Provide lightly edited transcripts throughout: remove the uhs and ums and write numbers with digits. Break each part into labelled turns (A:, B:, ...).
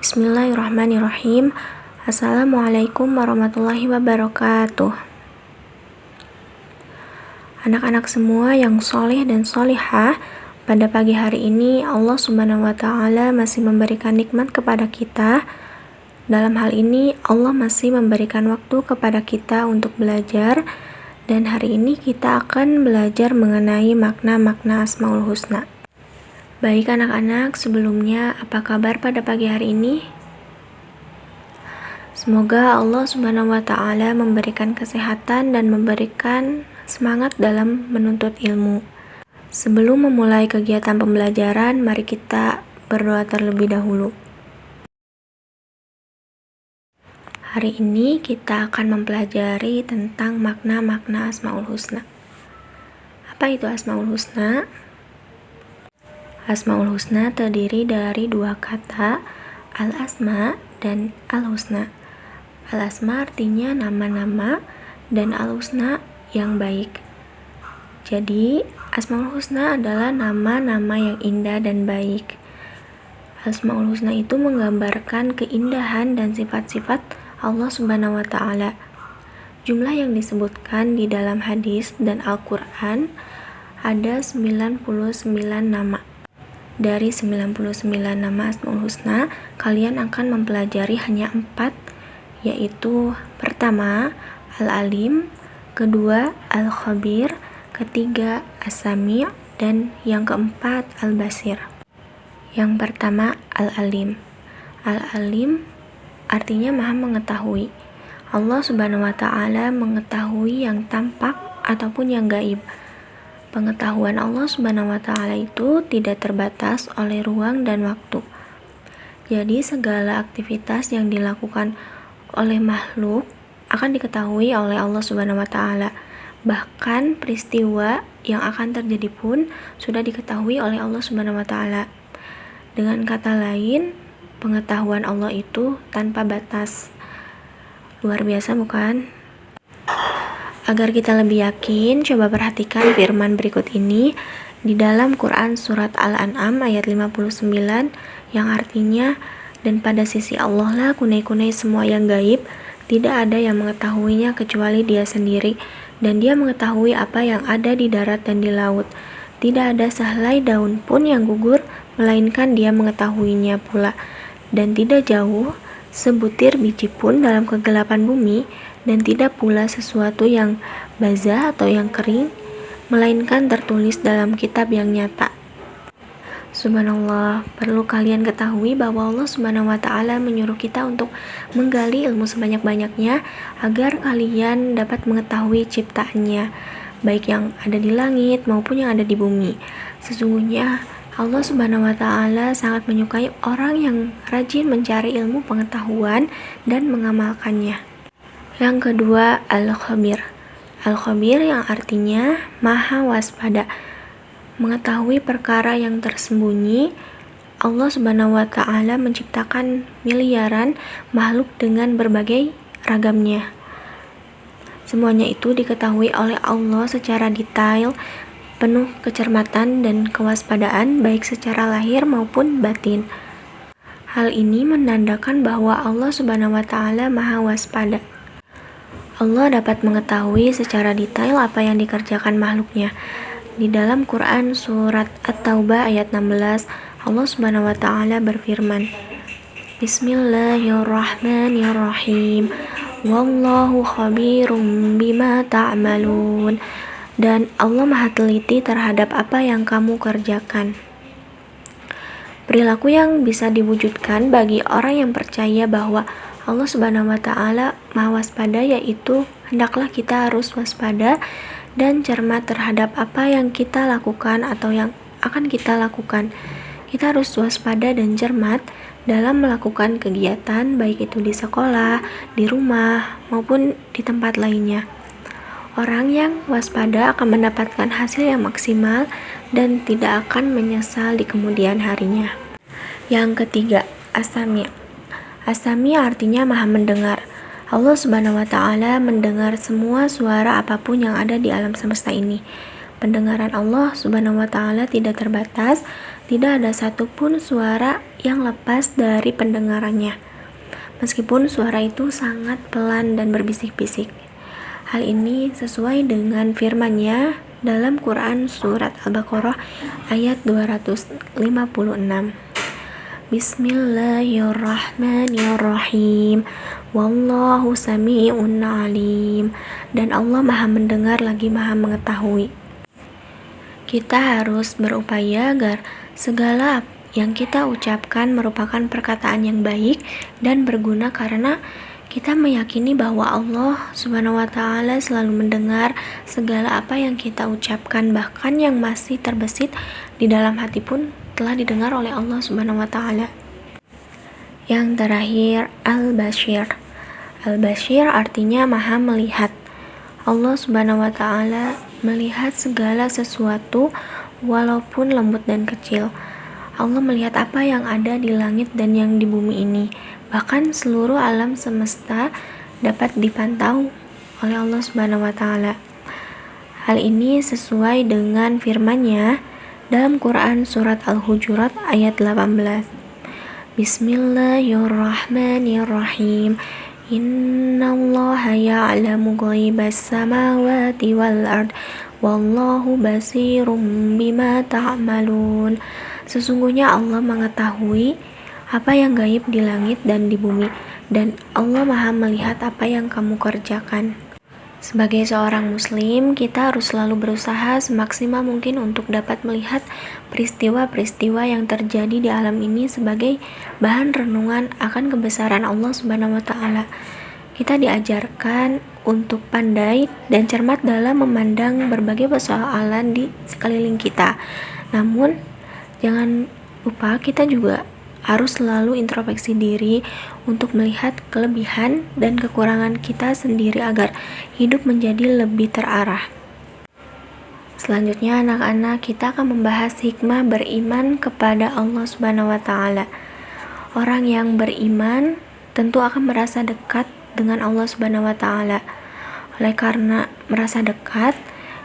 A: Bismillahirrahmanirrahim. Assalamualaikum warahmatullahi wabarakatuh. Anak-anak semua yang soleh dan solihah, pada pagi hari ini Allah Subhanahu wa Ta'ala masih memberikan nikmat kepada kita. Dalam hal ini Allah masih memberikan waktu kepada kita untuk belajar, dan hari ini kita akan belajar mengenai makna-makna Asmaul Husna. Baik anak-anak, sebelumnya apa kabar pada pagi hari ini? Semoga Allah Subhanahu wa Ta'ala memberikan kesehatan dan memberikan semangat dalam menuntut ilmu. Sebelum memulai kegiatan pembelajaran, mari kita berdoa terlebih dahulu. Hari ini kita akan mempelajari tentang makna-makna Asmaul Husna. Apa itu Asmaul Husna? Asmaul Husna terdiri dari dua kata, Al-Asma dan Al-Husna. Al-Asma artinya nama-nama dan Al-Husna yang baik. Jadi, Asmaul Husna adalah nama-nama yang indah dan baik. Asmaul Husna itu menggambarkan keindahan dan sifat-sifat Allah Subhanahu wa Ta'ala. Jumlah yang disebutkan di dalam hadis dan Al-Quran ada 99 nama. Dari 99 nama Asmaul Husna, kalian akan mempelajari hanya 4, yaitu pertama, Al-Alim, kedua, Al-Khabir, ketiga, As-Sami', dan yang keempat, Al-Basir. Yang pertama, Al-Alim. Al-Alim artinya Maha mengetahui. Allah Subhanahu wa Ta'ala mengetahui yang tampak ataupun yang gaib. Pengetahuan Allah Subhanahu wa Ta'ala itu tidak terbatas oleh ruang dan waktu. Jadi segala aktivitas yang dilakukan oleh makhluk akan diketahui oleh Allah Subhanahu wa Ta'ala. Bahkan peristiwa yang akan terjadi pun sudah diketahui oleh Allah Subhanahu wa Ta'ala. Dengan kata lain, pengetahuan Allah itu tanpa batas. Luar biasa bukan? Agar kita lebih yakin, coba perhatikan firman berikut ini di dalam Quran surat Al-An'am ayat 59 yang artinya, dan pada sisi Allah lah kunai-kunai semua yang gaib, tidak ada yang mengetahuinya kecuali Dia sendiri, dan Dia mengetahui apa yang ada di darat dan di laut. Tidak ada sehelai daun pun yang gugur, melainkan Dia mengetahuinya pula, dan tidak jauh sebutir biji pun dalam kegelapan bumi, dan tidak pula sesuatu yang basah atau yang kering, melainkan tertulis dalam kitab yang nyata. Subhanallah, perlu kalian ketahui bahwa Allah Subhanahu wa Ta'ala menyuruh kita untuk menggali ilmu sebanyak-banyaknya agar kalian dapat mengetahui ciptaannya, baik yang ada di langit maupun yang ada di bumi. Sesungguhnya Allah Subhanahu wa Ta'ala sangat menyukai orang yang rajin mencari ilmu pengetahuan dan mengamalkannya. Yang kedua, Al-Khabir. Al-Khabir yang artinya Maha Waspada, mengetahui perkara yang tersembunyi. Allah Subhanahu wa Ta'ala menciptakan miliaran makhluk dengan berbagai ragamnya. Semuanya itu diketahui oleh Allah secara detail, penuh kecermatan dan kewaspadaan baik secara lahir maupun batin. Hal ini menandakan bahwa Allah Subhanahu wa Ta'ala Maha Waspada. Allah dapat mengetahui secara detail apa yang dikerjakan makhluknya. Di dalam Quran surat At-Taubah ayat 16, Allah Subhanahu wa Ta'ala berfirman, Bismillahirrahmanirrahim, Wallahu khabirum bima ta'malun. Dan Allah Maha teliti terhadap apa yang kamu kerjakan. Perilaku yang bisa diwujudkan bagi orang yang percaya bahwa Allah Subhanahu wa Ta'ala Maha Waspada, yaitu hendaklah kita harus waspada dan cermat terhadap apa yang kita lakukan atau yang akan kita lakukan. Kita harus waspada dan cermat dalam melakukan kegiatan, baik itu di sekolah, di rumah, maupun di tempat lainnya. Orang yang waspada akan mendapatkan hasil yang maksimal dan tidak akan menyesal di kemudian harinya. Yang ketiga, As-Sami'. As-Sami' artinya Maha mendengar. Allah Subhanahu wa Ta'ala mendengar semua suara apapun yang ada di alam semesta ini. Pendengaran Allah Subhanahu wa Ta'ala tidak terbatas, tidak ada satupun suara yang lepas dari pendengarannya, meskipun suara itu sangat pelan dan berbisik-bisik. Hal ini sesuai dengan firman-Nya dalam Quran Surat Al-Baqarah ayat 256. Bismillahirrahmanirrahim. Wallahu sami'un alim. Dan Allah Maha mendengar lagi Maha mengetahui. Kita harus berupaya agar segala yang kita ucapkan merupakan perkataan yang baik dan berguna, karena kita meyakini bahwa Allah Subhanahu wa Ta'ala selalu mendengar segala apa yang kita ucapkan, bahkan yang masih terbesit di dalam hati pun telah didengar oleh Allah Subhanahu wa Ta'ala. Yang terakhir, Al-Bashir. Al-Bashir artinya Maha melihat. Allah Subhanahu wa Ta'ala melihat segala sesuatu walaupun lembut dan kecil. Allah melihat apa yang ada di langit dan yang di bumi ini. Bahkan seluruh alam semesta dapat dipantau oleh Allah Subhanahu wa Ta'ala. Hal ini sesuai dengan firman-Nya dalam Quran Surat Al-Hujurat ayat 18. Bismillahirrahmanirrahim. Innallaha ya'lamu ghaibas samawati wal ard wallahu basirum bima ta'malun. Sesungguhnya Allah mengetahui apa yang gaib di langit dan di bumi, dan Allah Maha melihat apa yang kamu kerjakan. Sebagai seorang muslim, kita harus selalu berusaha semaksimal mungkin untuk dapat melihat peristiwa-peristiwa yang terjadi di alam ini sebagai bahan renungan akan kebesaran Allah Subhanahu wa Ta'ala. Kita diajarkan untuk pandai dan cermat dalam memandang berbagai persoalan di sekeliling kita. Namun, jangan lupa kita juga harus selalu introspeksi diri untuk melihat kelebihan dan kekurangan kita sendiri agar hidup menjadi lebih terarah. Selanjutnya, anak-anak, kita akan membahas hikmah beriman kepada Allah Subhanahu wa Ta'ala. Orang yang beriman tentu akan merasa dekat dengan Allah Subhanahu wa Ta'ala. Oleh karena merasa dekat,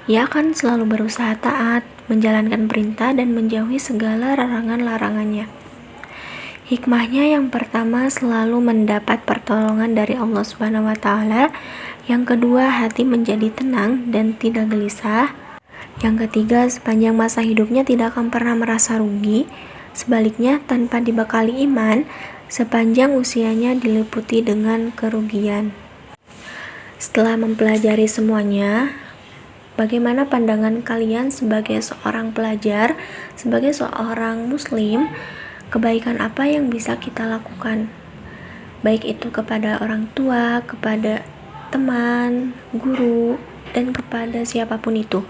A: ia akan selalu berusaha taat, menjalankan perintah dan menjauhi segala larangan-larangannya. Hikmahnya yang pertama, selalu mendapat pertolongan dari Allah Subhanahu wa Ta'ala. Yang kedua, hati menjadi tenang dan tidak gelisah. Yang ketiga, sepanjang masa hidupnya tidak akan pernah merasa rugi. Sebaliknya, tanpa dibekali iman, sepanjang usianya diliputi dengan kerugian. Setelah mempelajari semuanya, bagaimana pandangan kalian sebagai seorang pelajar, sebagai seorang muslim? Kebaikan apa yang bisa kita lakukan, baik itu kepada orang tua, kepada teman, guru, dan kepada siapapun itu.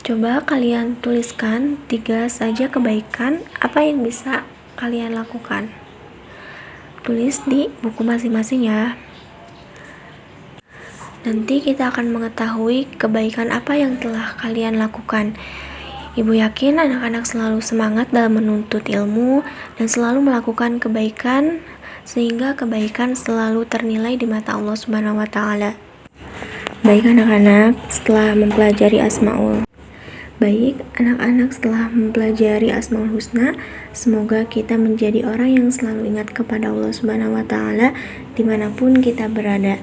A: Coba kalian tuliskan 3 saja kebaikan apa yang bisa kalian lakukan. Tulis di buku masing-masing ya. Nanti kita akan mengetahui kebaikan apa yang telah kalian lakukan. Ibu yakin anak-anak selalu semangat dalam menuntut ilmu dan selalu melakukan kebaikan, sehingga kebaikan selalu ternilai di mata Allah Subhanahu wa Ta'ala. Baik anak-anak, setelah mempelajari Asmaul Husna, semoga kita menjadi orang yang selalu ingat kepada Allah Subhanahu wa Ta'ala dimanapun kita berada.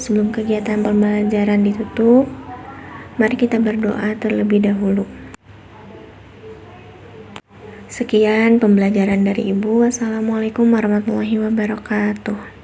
A: Sebelum kegiatan pembelajaran ditutup, mari kita berdoa terlebih dahulu. Sekian pembelajaran dari Ibu. Wassalamualaikum warahmatullahi wabarakatuh.